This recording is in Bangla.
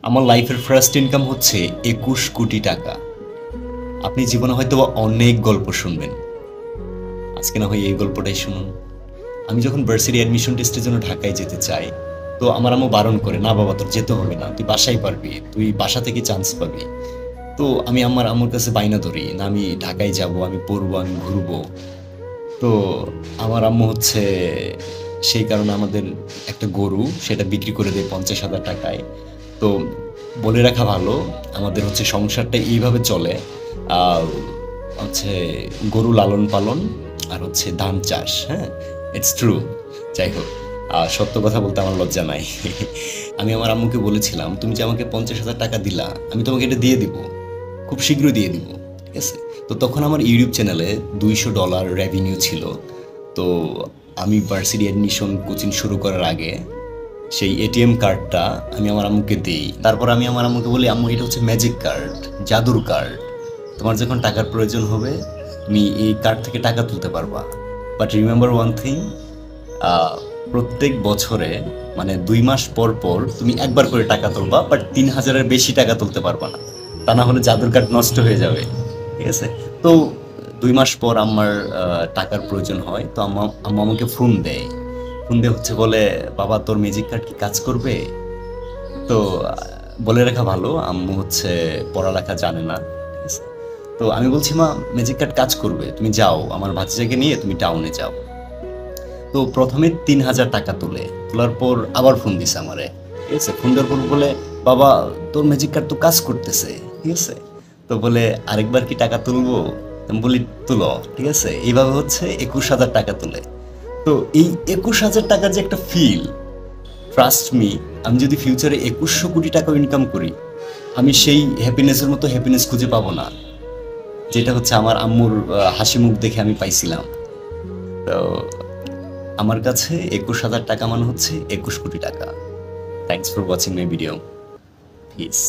আমার লাইফের ফার্স্ট ইনকাম হচ্ছে ২১ কোটি টাকা। আপনি জীবনে হয়তো অনেক গল্প শুনবেন, আজকে না হয় এই গল্পটাই শুনুন। আমি যখন ভার্সিটি অ্যাডমিশন টেস্টের জন্য ঢাকায় যেতে চাই, তো আমার আম্মু বারণ করে, না বাবা তোর যেতে হবে না, তুই বাসায় পারবি, তুই বাসা থেকে চান্স পাবি। তো আমি আমার আম্মুর কাছে বাইনা ধরি, না আমি ঢাকায় যাব, আমি পড়বো, আমি ঘুরবো। তো আমার আম্মু হচ্ছে সেই কারণে আমাদের একটা গরু সেটা বিক্রি করে দেয় ৫০,০০০ টাকায়। তো বলে রাখা ভালো, আমাদের হচ্ছে সংসারটা এইভাবে চলে। আহ, হচ্ছে গরু লালন পালন আর হচ্ছে ধান চাষ। হ্যাঁ, ইটস ট্রু। যাই হোক, সত্য কথা বলতে আমার লজ্জা নাই। আমি আমার আম্মুকে বলেছিলাম, তুমি যে আমাকে ৫০,০০০ টাকা দিলা, আমি তোমাকে এটা দিয়ে দিব, খুব শীঘ্রই দিয়ে দিব, ঠিক আছে? তো তখন আমার ইউটিউব চ্যানেলে $২০০ রেভিনিউ ছিল। তো আমি ভার্সিটি অ্যাডমিশন কোচিং শুরু করার আগে সেই এটিএম কার্ডটা আমি আমার আম্মুকে দিই। তারপর আমি আমার আম্মুকে বলি, আম্মু এটা হচ্ছে ম্যাজিক কার্ড, জাদুর কার্ড। তোমার যখন টাকার প্রয়োজন হবে তুমি এই কার্ড থেকে টাকা তুলতে পারবা। বাট রিমেম্বার ওয়ান থিং, প্রত্যেক বছরে মানে ২ মাস পর পর তুমি একবার করে টাকা তুলবা, বাট ৩,০০০-এর বেশি টাকা তুলতে পারবা না, তা না হলে জাদুর কার্ড নষ্ট হয়ে যাবে, ঠিক আছে? তো ২ মাস পর আমার টাকার প্রয়োজন হয়, তো আম্মু আম্মু আমাকে ফোন দেয়। ফোন দিয়ে হচ্ছে বলে, বাবা তোর ম্যাজিক কার্ড কি কাজ করবে? তো বলে রাখা ভালো, আম্মু হচ্ছে পড়ালেখা জানে না, ঠিক আছে? তো আমি বলছি, মা ম্যাজিক কার্ড কাজ করবে, তুমি যাও আমার ভাতিজাকে নিয়ে তুমি টাউনে যাও। তো প্রথমে ৩,০০০ টাকা তোলার পর আবার ফোন দিছে আমারে, ঠিক আছে? ফোন দেওয়ার পর বলে, বাবা তোর ম্যাজিক কার্ড তো কাজ করতেছে, ঠিক আছে? তো বলে, আরেকবার কি টাকা তুলবো? আমি বলি, তুলো, ঠিক আছে? এইভাবে হচ্ছে ২১,০০০ টাকা তুলে। তো এই ২১,০০০ টাকার যে একটা ফিল, ট্রাস্ট মি, আমি যদি ফিউচারে ২১০০ কোটি টাকা ইনকাম করি, আমি সেই হ্যাপিনেসের মতো হ্যাপিনেস খুঁজে পাবো না, যেটা হচ্ছে আমার আম্মুর হাসি মুখ দেখে আমি পাইছিলাম। তো আমার কাছে ২১,০০০ টাকা মানে হচ্ছে ২১ কোটি টাকা। Thanks for watching my video. Piece.